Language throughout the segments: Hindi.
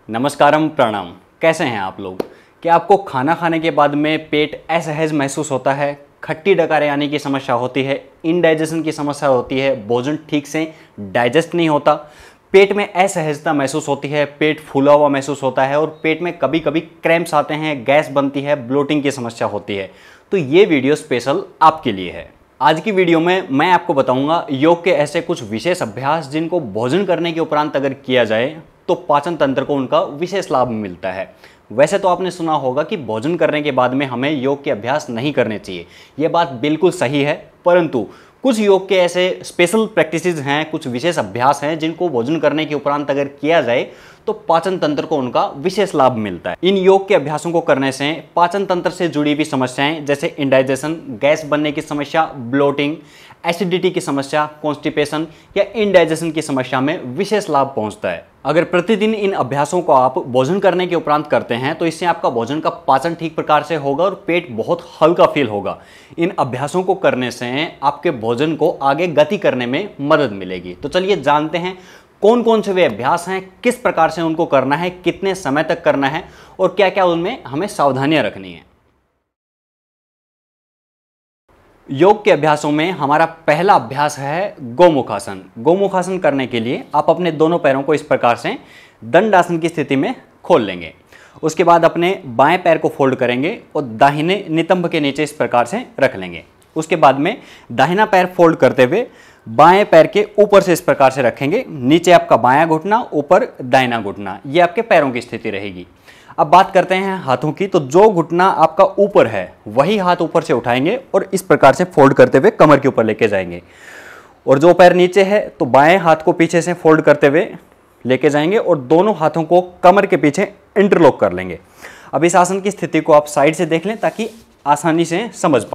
नमस्कारम प्रणाम। कैसे हैं आप लोग? क्या आपको खाना खाने के बाद में पेट असहज महसूस होता है, खट्टी डकारें आने की समस्या होती है, इनडाइजेशन की समस्या होती है, भोजन ठीक से डाइजेस्ट नहीं होता, पेट में असहजता महसूस होती है, पेट फूला हुआ महसूस होता है और पेट में कभी कभी क्रैम्प्स आते हैं, गैस बनती है, ब्लोटिंग की समस्या होती है, तो ये वीडियो स्पेशल आपके लिए है। आज की वीडियो में मैं आपको बताऊंगा योग के ऐसे कुछ विशेष अभ्यास जिनको भोजन करने के उपरांत अगर किया जाए तो पाचन तंत्र को उनका विशेष लाभ मिलता है। वैसे तो आपने सुना होगा कि भोजन करने के बाद में हमें योग के अभ्यास नहीं करने चाहिए, यह बात बिल्कुल सही है, परंतु कुछ योग के ऐसे स्पेशल प्रैक्टिसेस हैं, कुछ विशेष अभ्यास हैं जिनको भोजन करने के उपरांत अगर किया जाए तो पाचन तंत्र को उनका विशेष लाभ मिलता है। इन योग के अभ्यासों को करने से पाचन तंत्र से जुड़ी हुई समस्याएं जैसे इंडाइजेशन, गैस बनने की समस्या, ब्लोटिंग, एसिडिटी की समस्या, कॉन्स्टिपेशन या इनडाइजेशन की समस्या में विशेष लाभ पहुंचता है। अगर प्रतिदिन इन अभ्यासों को आप भोजन करने के उपरांत करते हैं तो इससे आपका भोजन का पाचन ठीक प्रकार से होगा और पेट बहुत हल्का फील होगा। इन अभ्यासों को करने से आपके भोजन को आगे गति करने में मदद मिलेगी। तो चलिए जानते हैं कौन कौन से वे अभ्यास हैं, किस प्रकार से उनको करना है, कितने समय तक करना है और क्या क्या उनमें हमें सावधानियां रखनी है। योग के अभ्यासों में हमारा पहला अभ्यास है गोमुखासन। गोमुखासन करने के लिए आप अपने दोनों पैरों को इस प्रकार से दंडासन की स्थिति में खोल लेंगे। उसके बाद अपने बाएं पैर को फोल्ड करेंगे और दाहिने नितंब के नीचे इस प्रकार से रख लेंगे। उसके बाद में दाहिना पैर फोल्ड करते हुए बाएं पैर के ऊपर से इस प्रकार से रखेंगे। नीचे आपका बायां घुटना, ऊपर दाहिना घुटना, ये आपके पैरों की स्थिति रहेगी। अब बात करते हैं हाथों की। तो जो घुटना आपका ऊपर है वही हाथ ऊपर से उठाएंगे और इस प्रकार से फोल्ड करते हुए कमर के ऊपर लेके जाएंगे। और जो पैर नीचे है तो बाएं हाथ को पीछे से फोल्ड करते हुए लेके जाएंगे और दोनों हाथों को कमर के पीछे इंटरलॉक कर लेंगे। अब इस आसन की स्थिति को आप साइड से देख लें ताकि आसानी से समझ पाए।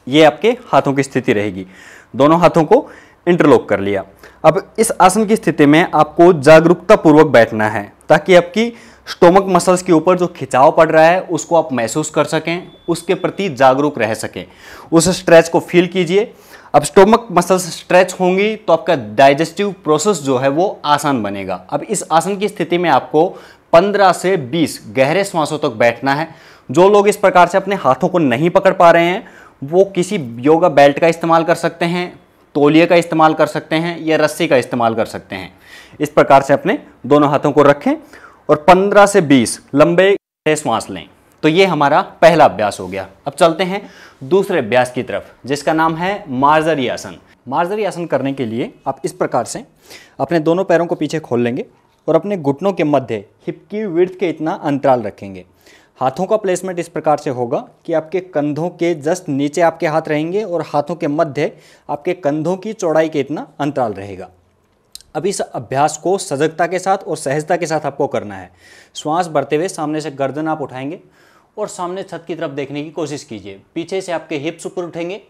ये आपके हाथों की स्थिति रहेगी। दोनों हाथों को इंटरलॉक कर लिया। अब इस आसन की स्थिति में आपको जागरूकता पूर्वक बैठना है ताकि आपकी स्टोमक मसल्स के ऊपर जो खिंचाव पड़ रहा है उसको आप महसूस कर सकें, उसके प्रति जागरूक रह सकें। उस स्ट्रेच को फील कीजिए। अब स्टोमक मसल्स स्ट्रेच होंगी तो आपका डाइजेस्टिव प्रोसेस जो है वो आसान बनेगा। अब इस आसन की स्थिति में आपको 15 से 20 गहरे श्वासों तक बैठना है। जो लोग इस प्रकार से अपने हाथों को नहीं पकड़ पा रहे हैं वो किसी योगा बेल्ट का इस्तेमाल कर सकते हैं, तौलिए का इस्तेमाल कर सकते हैं या रस्सी का इस्तेमाल कर सकते हैं। इस प्रकार से अपने दोनों हाथों को रखें और 15 से 20 लंबे श्वास लें। तो ये हमारा पहला अभ्यास हो गया। अब चलते हैं दूसरे अभ्यास की तरफ जिसका नाम है मार्जरी आसन। मार्जरी आसन करने के लिए आप इस प्रकार से अपने दोनों पैरों को पीछे खोल लेंगे और अपने घुटनों के मध्य हिप की विड्थ के इतना अंतराल रखेंगे। हाथों का प्लेसमेंट इस प्रकार से होगा कि आपके कंधों के जस्ट नीचे आपके हाथ रहेंगे और हाथों के मध्य आपके कंधों की चौड़ाई के इतना अंतराल रहेगा। अब इस अभ्यास को सजगता के साथ और सहजता के साथ आपको करना है। श्वास भरते हुए सामने से गर्दन आप उठाएंगे और सामने छत की तरफ देखने की कोशिश कीजिए। पीछे से आपके हिप्स ऊपर उठेंगे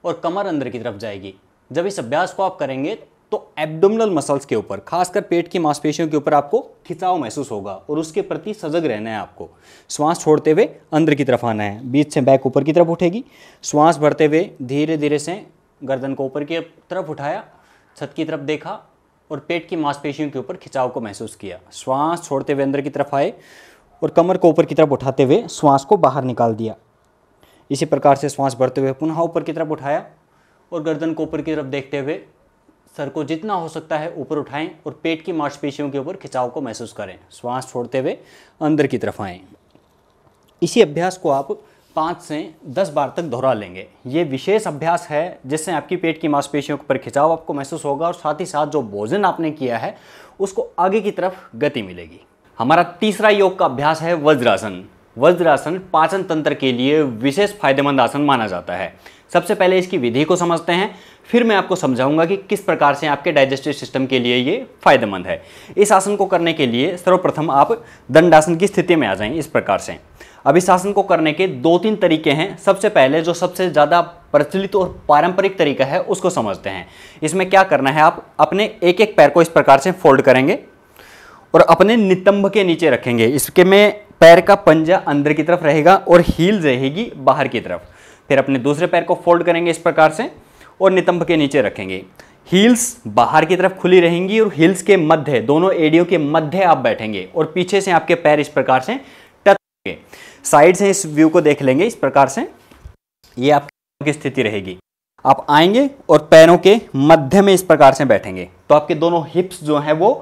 और कमर अंदर की तरफ जाएगी। जब इस अभ्यास को आप करेंगे तो एब्डोमिनल मसल्स के ऊपर, खासकर पेट की मांसपेशियों के ऊपर आपको खिंचाव महसूस होगा और उसके प्रति सजग रहना है आपको। श्वास छोड़ते हुए अंदर की तरफ आना है। बीच से बैक ऊपर की तरफ उठेगी। श्वास भरते हुए धीरे धीरे से गर्दन को ऊपर की तरफ उठाया, छत की तरफ देखा और पेट की मांसपेशियों के ऊपर खिंचाव को महसूस किया। श्वास छोड़ते हुए अंदर की तरफ आए और कमर को ऊपर की तरफ उठाते हुए श्वास को बाहर निकाल दिया। इसी प्रकार से श्वास भरते हुए पुनः ऊपर की तरफ उठाया और गर्दन को ऊपर की तरफ देखते हुए सर को जितना हो सकता है ऊपर उठाएं और पेट की मांसपेशियों के ऊपर खिंचाव को महसूस करें। श्वास छोड़ते हुए अंदर की तरफ आएं। इसी अभ्यास को आप 5 से 10 बार तक दोहरा लेंगे। ये विशेष अभ्यास है जिससे आपकी पेट की मांसपेशियों पर खिंचाव आपको महसूस होगा और साथ ही साथ जो भोजन आपने किया है उसको आगे की तरफ गति मिलेगी। हमारा तीसरा योग का अभ्यास है वज्रासन। वज्रासन पाचन तंत्र के लिए विशेष फायदेमंद आसन माना जाता है। सबसे पहले इसकी विधि को समझते हैं, फिर मैं आपको समझाऊंगा कि किस प्रकार से आपके डाइजेस्टिव सिस्टम के लिए ये फायदेमंद है। इस आसन को करने के लिए सर्वप्रथम आप दंडासन की स्थिति में आ जाएं इस प्रकार से। अब इस आसन को करने के 2-3 तरीके हैं। सबसे पहले जो सबसे ज़्यादा प्रचलित और पारंपरिक तरीका है उसको समझते हैं। इसमें क्या करना है, आप अपने एक एक पैर को इस प्रकार से फोल्ड करेंगे और अपने नितंब के नीचे रखेंगे। इसके में पैर का पंजा अंदर की तरफ रहेगा और हील रहेगी बाहर की तरफ। फिर अपने दूसरे पैर को फोल्ड करेंगे इस प्रकार से और नितंब के नीचे रखेंगे। हील्स बाहर की तरफ खुली रहेंगी और हील्स के मध्य, दोनों एड़ियों के मध्य आप बैठेंगे और पीछे से आपके पैर इस प्रकार से टच होंगे। साइड से इस व्यू को देख लेंगे इस प्रकार से, ये आपकी स्थिति रहेगी। आप आएंगे और पैरों के मध्य में इस प्रकार से बैठेंगे, तो आपके दोनों हिप्स जो हैं वो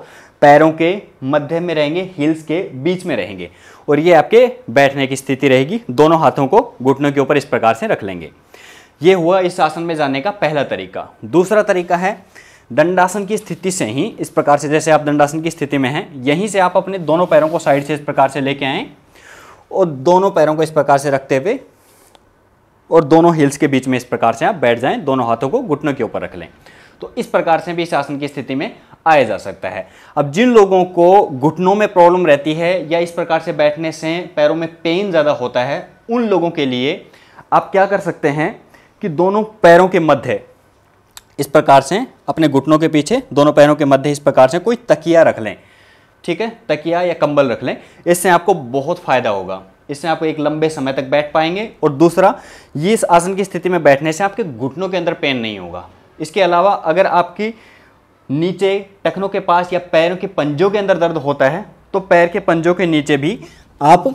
पैरों के मध्य में रहेंगे, हील्स के बीच में रहेंगे और ये आपके बैठने की स्थिति रहेगी। दोनों हाथों को घुटनों के ऊपर इस प्रकार से रख लेंगे। ये हुआ इस आसन में जाने का पहला तरीका। दूसरा तरीका है दंडासन की स्थिति से ही इस प्रकार से, जैसे आप दंडासन की स्थिति में हैं, यहीं से आप अपने दोनों पैरों को साइड से इस प्रकार से लेके आएँ और दोनों पैरों को इस प्रकार से रखते हुए और दोनों हील्स के बीच में इस प्रकार से आप बैठ जाएं, दोनों हाथों को घुटनों के ऊपर रख लें। तो इस प्रकार से भी इस आसन की स्थिति में आया जा सकता है। अब जिन लोगों को घुटनों में प्रॉब्लम रहती है या इस प्रकार से बैठने से पैरों में पेन ज़्यादा होता है, उन लोगों के लिए आप क्या कर सकते हैं कि दोनों पैरों के मध्य इस प्रकार से, अपने घुटनों के पीछे दोनों पैरों के मध्य इस प्रकार से कोई तकिया रख लें। ठीक है, तकिया या कंबल रख लें, इससे आपको बहुत फायदा होगा। इससे आप एक लंबे समय तक बैठ पाएंगे। और दूसरा, ये इस आसन की स्थिति में बैठने से आपके घुटनों के अंदर पेन नहीं होगा। इसके अलावा अगर आपकी नीचे टखनों के पास या पैरों के पंजों के अंदर दर्द होता है, तो पैर के पंजों के नीचे भी आप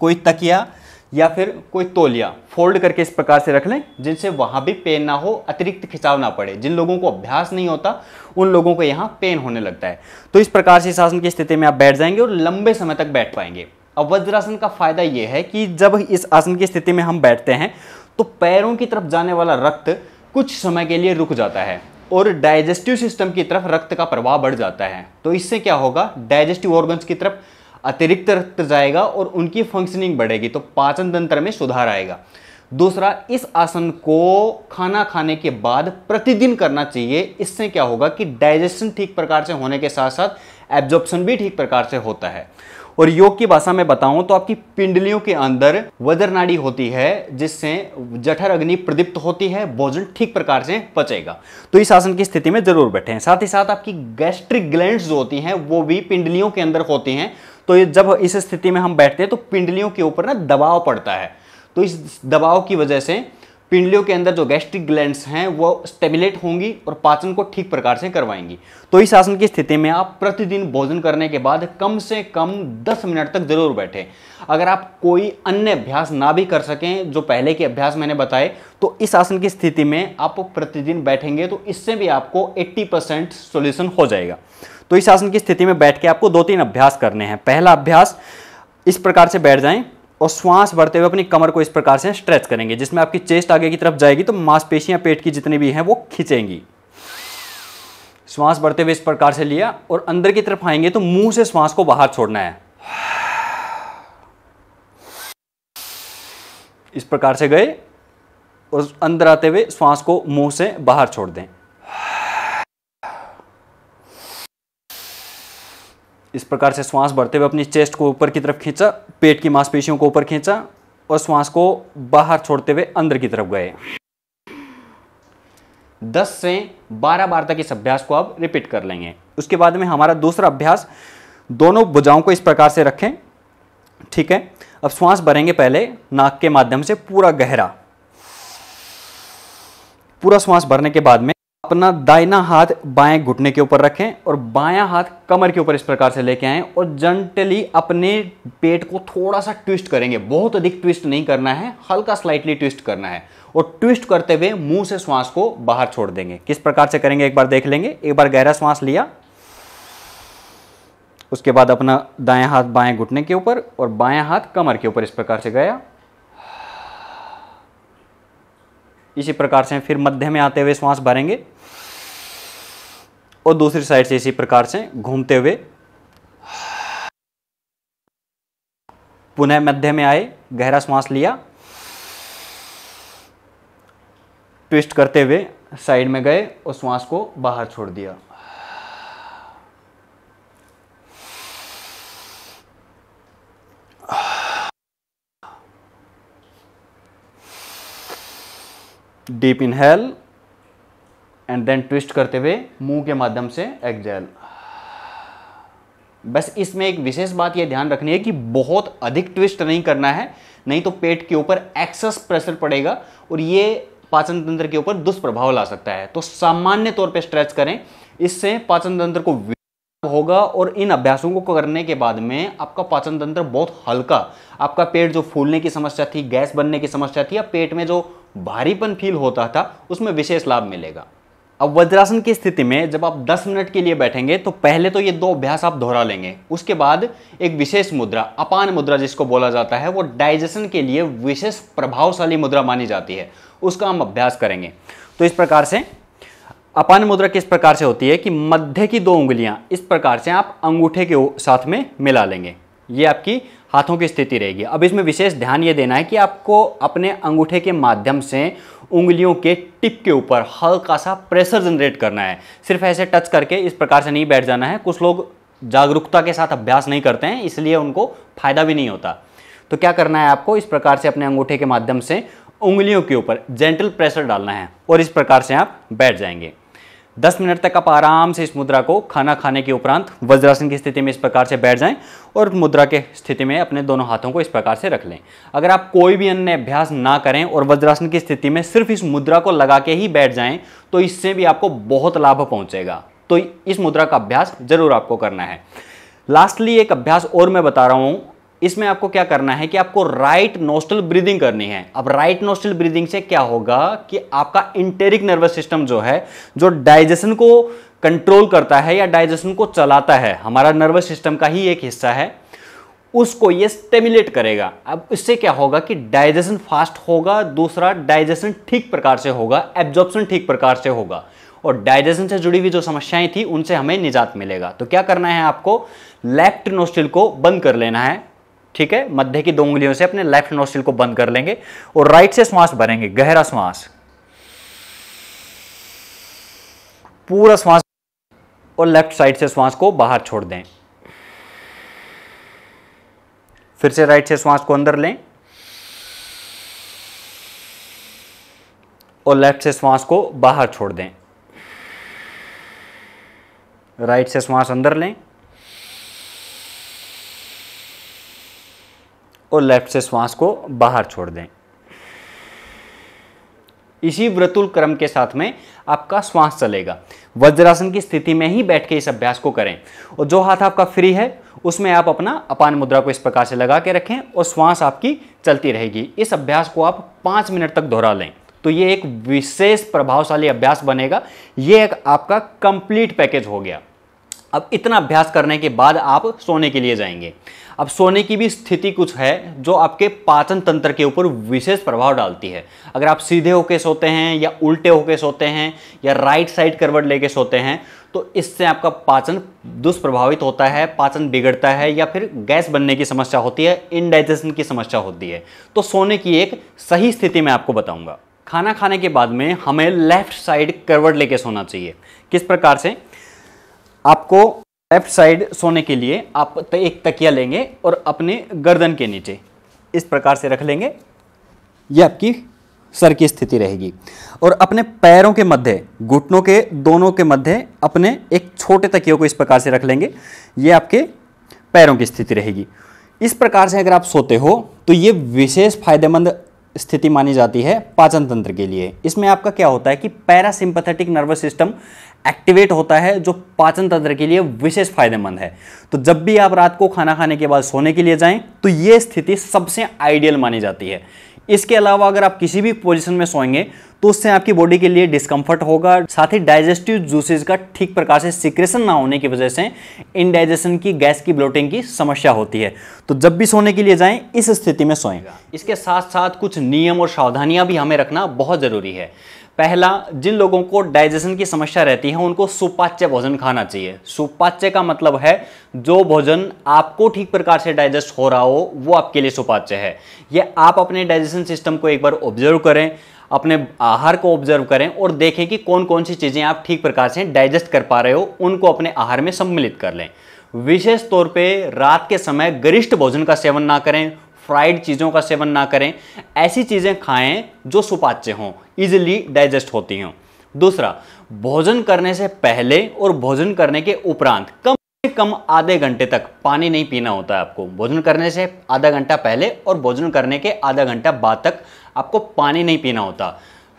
कोई तकिया या फिर कोई तौलिया फोल्ड करके इस प्रकार से रख लें, जिनसे वहाँ भी पेन ना हो, अतिरिक्त खिंचाव ना पड़े। जिन लोगों को अभ्यास नहीं होता उन लोगों को यहाँ पेन होने लगता है। तो इस प्रकार से इस आसन की स्थिति में आप बैठ जाएंगे और लंबे समय तक बैठ पाएंगे। अब वज्रासन का फायदा यह है कि जब इस आसन की स्थिति में हम बैठते हैं तो पैरों की तरफ जाने वाला रक्त कुछ समय के लिए रुक जाता है और डाइजेस्टिव सिस्टम की तरफ रक्त का प्रवाह बढ़ जाता है। तो इससे क्या होगा, डाइजेस्टिव ऑर्गन्स की तरफ अतिरिक्त रक्त जाएगा और उनकी फंक्शनिंग बढ़ेगी, तो पाचन तंत्र में सुधार आएगा। दूसरा, इस आसन को खाना खाने के बाद प्रतिदिन करना चाहिए। इससे क्या होगा कि डाइजेशन ठीक प्रकार से होने के साथ साथ एब्जॉर्प्शन भी ठीक प्रकार से होता है। और योग की भाषा में बताऊं तो आपकी पिंडलियों के अंदर वज्र नाड़ी होती है, जिससे जठर अग्नि प्रदीप्त होती है, भोजन ठीक प्रकार से पचेगा। तो इस आसन की स्थिति में जरूर बैठें। साथ ही साथ आपकी गैस्ट्रिक ग्लैंड्स जो होती हैं वो भी पिंडलियों के अंदर होती हैं। तो ये जब इस स्थिति में हम बैठते हैं तो पिंडलियों के ऊपर ना दबाव पड़ता है। तो इस दबाव की वजह से पिंडलियों के अंदर जो गैस्ट्रिक ग्लैंड्स हैं वो स्टेबुलेट होंगी और पाचन को ठीक प्रकार से करवाएंगी। तो इस आसन की स्थिति में आप प्रतिदिन भोजन करने के बाद कम से कम 10 मिनट तक जरूर बैठें। अगर आप कोई अन्य अभ्यास ना भी कर सकें, जो पहले के अभ्यास मैंने बताए, तो इस आसन की स्थिति में आप प्रतिदिन बैठेंगे तो इससे भी आपको 80% सोल्यूशन हो जाएगा। तो इस आसन की स्थिति में बैठ के आपको 2-3 अभ्यास करने हैं। पहला अभ्यास, इस प्रकार से बैठ जाएं और श्वास भरते हुए अपनी कमर को इस प्रकार से स्ट्रेच करेंगे, जिसमें आपकी चेस्ट आगे की तरफ जाएगी तो मांसपेशियां पेट की जितनी भी हैं वो खींचेंगी। श्वास भरते हुए इस प्रकार से लिया और अंदर की तरफ आएंगे तो मुंह से श्वास को बाहर छोड़ना है। इस प्रकार से गए और अंदर आते हुए श्वास को मुंह से बाहर छोड़ दें। इस प्रकार से श्वास भरते हुए अपनी चेस्ट को ऊपर की तरफ खींचा, पेट की मांसपेशियों को ऊपर खींचा और श्वास को बाहर छोड़ते हुए अंदर की तरफ गए। 10 से 12 बार तक इस अभ्यास को आप रिपीट कर लेंगे। उसके बाद में हमारा दूसरा अभ्यास, दोनों भुजाओं को इस प्रकार से रखें। ठीक है, अब श्वास भरेंगे पहले नाक के माध्यम से पूरा गहरा। पूरा श्वास भरने के बाद में अपना दाहिना हाथ बाएं घुटने के ऊपर रखें और बायां हाथ कमर के ऊपर इस प्रकार से लेके आएं और जेंटली अपने पेट को थोड़ा सा ट्विस्ट करेंगे। बहुत अधिक ट्विस्ट नहीं करना है, हल्का स्लाइटली ट्विस्ट करना है और ट्विस्ट करते हुए मुंह से श्वास को बाहर छोड़ देंगे। किस प्रकार से करेंगे एक बार देख लेंगे। एक बार गहरा श्वास लिया, उसके बाद अपना दायां हाथ बाएं घुटने के ऊपर और बायां हाथ कमर के ऊपर इस प्रकार से गया। इसी प्रकार से फिर मध्य में आते हुए श्वास भरेंगे और दूसरी साइड से इसी प्रकार से घूमते हुए पुनः मध्य में आए, गहरा श्वास लिया, ट्विस्ट करते हुए साइड में गए और श्वास को बाहर छोड़ दिया। Deep inhale and then twist करते हुए मुंह के माध्यम से एक्सहेल। बस इसमें एक विशेष बात यह ध्यान रखनी है कि बहुत अधिक ट्विस्ट नहीं करना है, नहीं तो पेट के ऊपर एक्सेस प्रेशर पड़ेगा और ये पाचन तंत्र के ऊपर दुष्प्रभाव ला सकता है। तो सामान्य तौर पे स्ट्रेच करें, इससे पाचन तंत्र को होगा और इन अभ्यासों को करने के बाद में आपका पाचन तंत्र बहुत हल्का, आपका पेट जो फूलने की समस्या थी, गैस बनने की समस्या थी या पेट में जो भारीपन फील होता था उसमें विशेष लाभ मिलेगा। अब वज्रासन की स्थिति में जब आप 10 मिनट के लिए बैठेंगे तो पहले तो ये 2 अभ्यास आप दोहरा लेंगे। उसके बाद एक विशेष मुद्रा, अपान मुद्रा जिसको बोला जाता है, वो डाइजेशन के लिए विशेष प्रभावशाली मुद्रा मानी जाती है, उसका हम अभ्यास करेंगे। तो इस प्रकार से अपान मुद्रा किस प्रकार से होती है कि मध्य की 2 उंगलियां इस प्रकार से आप अंगूठे के साथ में मिला लेंगे। ये आपकी हाथों की स्थिति रहेगी। अब इसमें विशेष ध्यान ये देना है कि आपको अपने अंगूठे के माध्यम से उंगलियों के टिप के ऊपर हल्का सा प्रेशर जनरेट करना है। सिर्फ ऐसे टच करके इस प्रकार से नहीं बैठ जाना है। कुछ लोग जागरूकता के साथ अभ्यास नहीं करते हैं, इसलिए उनको फायदा भी नहीं होता। तो क्या करना है, आपको इस प्रकार से अपने अंगूठे के माध्यम से उंगलियों के ऊपर जेंटल प्रेशर डालना है और इस प्रकार से आप बैठ जाएंगे। 10 मिनट तक आप आराम से इस मुद्रा को खाना खाने के उपरांत वज्रासन की स्थिति में इस प्रकार से बैठ जाएं और मुद्रा के स्थिति में अपने दोनों हाथों को इस प्रकार से रख लें। अगर आप कोई भी अन्य अभ्यास ना करें और वज्रासन की स्थिति में सिर्फ इस मुद्रा को लगा के ही बैठ जाएं तो इससे भी आपको बहुत लाभ पहुंचेगा। तो इस मुद्रा का अभ्यास जरूर आपको करना है। लास्टली एक अभ्यास और मैं बता रहा हूं, इसमें आपको क्या करना है कि आपको राइट नोस्ट्रल ब्रीदिंग करनी है। अब राइट नोस्ट्रल ब्रीदिंग से क्या होगा कि आपका इंटेरिक नर्वस सिस्टम जो है, जो डाइजेशन को कंट्रोल करता है या डाइजेशन को चलाता है, हमारा नर्वस सिस्टम का ही एक हिस्सा है, उसको ये स्टिमुलेट करेगा। अब इससे क्या होगा कि डाइजेशन फास्ट होगा, दूसरा डाइजेशन ठीक प्रकार से होगा, एब्जॉर्प्शन ठीक प्रकार से होगा और डाइजेशन से जुड़ी हुई जो समस्याएं थी उनसे हमें निजात मिलेगा। तो क्या करना है, आपको लेफ्ट नोस्ट्रिल को बंद कर लेना है। ठीक है, मध्य की 2 उंगलियों से अपने लेफ्ट नोस्ट्रिल को बंद कर लेंगे और राइट से श्वास भरेंगे, गहरा श्वास, पूरा श्वास, और लेफ्ट साइड से श्वास को बाहर छोड़ दें। फिर से राइट से श्वास को अंदर लें और लेफ्ट से श्वास को बाहर छोड़ दें। राइट से श्वास अंदर लें और लेफ्ट से श्वास को बाहर छोड़ दें। इसी व्रतुल क्रम के साथ में आपका श्वास चलेगा। वज्रासन की स्थिति में ही बैठ के इस अभ्यास को करें और जो हाथ आपका फ्री है उसमें आप अपना अपान मुद्रा को इस प्रकार से लगा के रखें और श्वास आपकी चलती रहेगी। इस अभ्यास को आप 5 मिनट तक दोहरा लें तो ये एक विशेष प्रभावशाली अभ्यास बनेगा। ये एक आपका कंप्लीट पैकेज हो गया। अब इतना अभ्यास करने के बाद आप सोने के लिए जाएंगे। अब सोने की भी स्थिति कुछ है जो आपके पाचन तंत्र के ऊपर विशेष प्रभाव डालती है। अगर आप सीधे होके सोते हैं या उल्टे होके सोते हैं या राइट साइड करवट लेके सोते हैं तो इससे आपका पाचन दुष्प्रभावित होता है, पाचन बिगड़ता है या फिर गैस बनने की समस्या होती है, इनडाइजेशन की समस्या होती है। तो सोने की एक सही स्थिति मैं आपको बताऊंगा। खाना खाने के बाद में हमें लेफ्ट साइड करवट लेके सोना चाहिए। किस प्रकार से, आपको लेफ्ट साइड सोने के लिए आप एक तकिया लेंगे और अपने गर्दन के नीचे इस प्रकार से रख लेंगे। ये आपकी सर की स्थिति रहेगी और अपने पैरों के मध्य, घुटनों के दोनों के मध्य अपने एक छोटे तकियों को इस प्रकार से रख लेंगे। ये आपके पैरों की स्थिति रहेगी। इस प्रकार से अगर आप सोते हो तो ये विशेष फायदेमंद स्थिति मानी जाती है पाचन तंत्र के लिए। इसमें आपका क्या होता है कि पैरासिम्पैथेटिक नर्वस सिस्टम एक्टिवेट होता है जो पाचन तंत्र के लिए विशेष फायदेमंद है। तो जब भी आप रात को खाना खाने के बाद सोने के लिए जाएं तो ये स्थिति सबसे आइडियल मानी जाती है। इसके अलावा अगर आप किसी भी पोजीशन में सोएंगे तो उससे आपकी बॉडी के लिए डिस्कम्फर्ट होगा, साथ ही डाइजेस्टिव जूसेस का ठीक प्रकार से सिक्रेशन ना होने की वजह से इनडाइजेशन की, गैस की, ब्लोटिंग की समस्या होती है। तो जब भी सोने के लिए जाएं इस स्थिति में सोएं। इसके साथ साथ कुछ नियम और सावधानियां भी हमें रखना बहुत जरूरी है। पहला, जिन लोगों को डाइजेशन की समस्या रहती है उनको सुपाच्य भोजन खाना चाहिए। सुपाच्य का मतलब है जो भोजन आपको ठीक प्रकार से डाइजेस्ट हो रहा हो वो आपके लिए सुपाच्य है। ये आप अपने डाइजेशन सिस्टम को एक बार ऑब्जर्व करें, अपने आहार को ऑब्जर्व करें और देखें कि कौन कौन सी चीज़ें आप ठीक प्रकार से डाइजेस्ट कर पा रहे हो, उनको अपने आहार में सम्मिलित कर लें। विशेष तौर पे रात के समय गरिष्ठ भोजन का सेवन ना करें, फ्राइड चीज़ों का सेवन ना करें, ऐसी चीज़ें खाएं जो सुपाच्य हों, इजीली डाइजेस्ट होती हों। दूसरा, भोजन करने से पहले और भोजन करने के उपरांत कम से कम आधे घंटे तक पानी नहीं पीना होता है आपको। भोजन करने से आधा घंटा पहले और भोजन करने के आधा घंटा बाद तक आपको पानी नहीं पीना होता।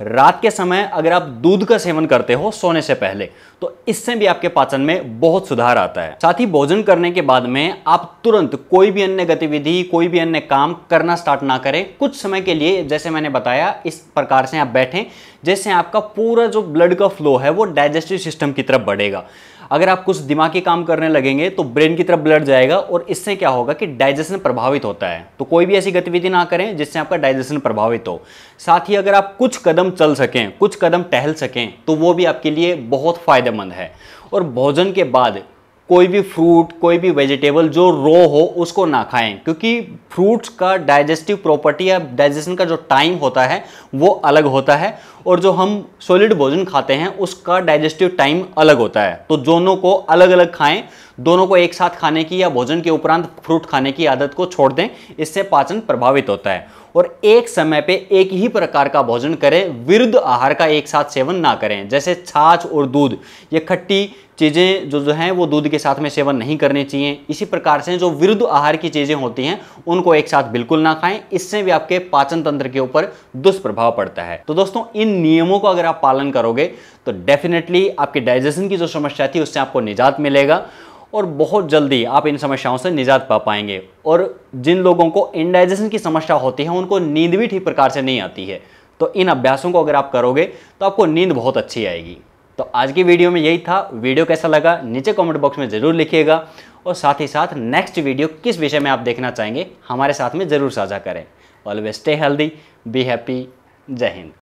रात के समय अगर आप दूध का सेवन करते हो सोने से पहले, तो इससे भी आपके पाचन में बहुत सुधार आता है। साथ ही भोजन करने के बाद में आप तुरंत कोई भी अन्य गतिविधि, कोई भी अन्य काम करना स्टार्ट ना करें। कुछ समय के लिए, जैसे मैंने बताया, इस प्रकार से आप बैठें जैसे आपका पूरा जो ब्लड का फ्लो है वो डाइजेस्टिव सिस्टम की तरफ बढ़ेगा। अगर आप कुछ दिमागी काम करने लगेंगे तो ब्रेन की तरफ ब्लड जाएगा और इससे क्या होगा कि डाइजेशन प्रभावित होता है। तो कोई भी ऐसी गतिविधि ना करें जिससे आपका डाइजेशन प्रभावित हो। साथ ही अगर आप कुछ कदम चल सकें, कुछ कदम टहल सकें, तो वो भी आपके लिए बहुत फायदेमंद है। और भोजन के बाद कोई भी फ्रूट, कोई भी वेजिटेबल जो रो हो उसको ना खाएं, क्योंकि फ्रूट्स का डाइजेस्टिव प्रॉपर्टी या डाइजेशन का जो टाइम होता है वो अलग होता है और जो हम सॉलिड भोजन खाते हैं उसका डाइजेस्टिव टाइम अलग होता है। तो दोनों को अलग अलग खाएं, दोनों को एक साथ खाने की या भोजन के उपरांत फ्रूट खाने की आदत को छोड़ दें, इससे पाचन प्रभावित होता है। और एक समय पे एक ही प्रकार का भोजन करें, विरुद्ध आहार का एक साथ सेवन ना करें। जैसे छाछ और दूध, ये खट्टी चीज़ें जो हैं वो दूध के साथ में सेवन नहीं करनी चाहिए। इसी प्रकार से जो विरुद्ध आहार की चीज़ें होती हैं उनको एक साथ बिल्कुल ना खाएं, इससे भी आपके पाचन तंत्र के ऊपर दुष्प्रभाव पड़ता है। तो दोस्तों, इन नियमों को अगर आप पालन करोगे तो डेफिनेटली आपकी डाइजेशन की जो समस्या थी उससे आपको निजात मिलेगा और बहुत जल्दी आप इन समस्याओं से निजात पा पाएंगे। और जिन लोगों को इंडाइजेशन की समस्या होती है उनको नींद भी ठीक प्रकार से नहीं आती है, तो इन अभ्यासों को अगर आप करोगे तो आपको नींद बहुत अच्छी आएगी। तो आज की वीडियो में यही था। वीडियो कैसा लगा नीचे कमेंट बॉक्स में ज़रूर लिखिएगा और साथ ही साथ नेक्स्ट वीडियो किस विषय में आप देखना चाहेंगे हमारे साथ में ज़रूर साझा करें। Always stay healthy, be happy. जय हिंद।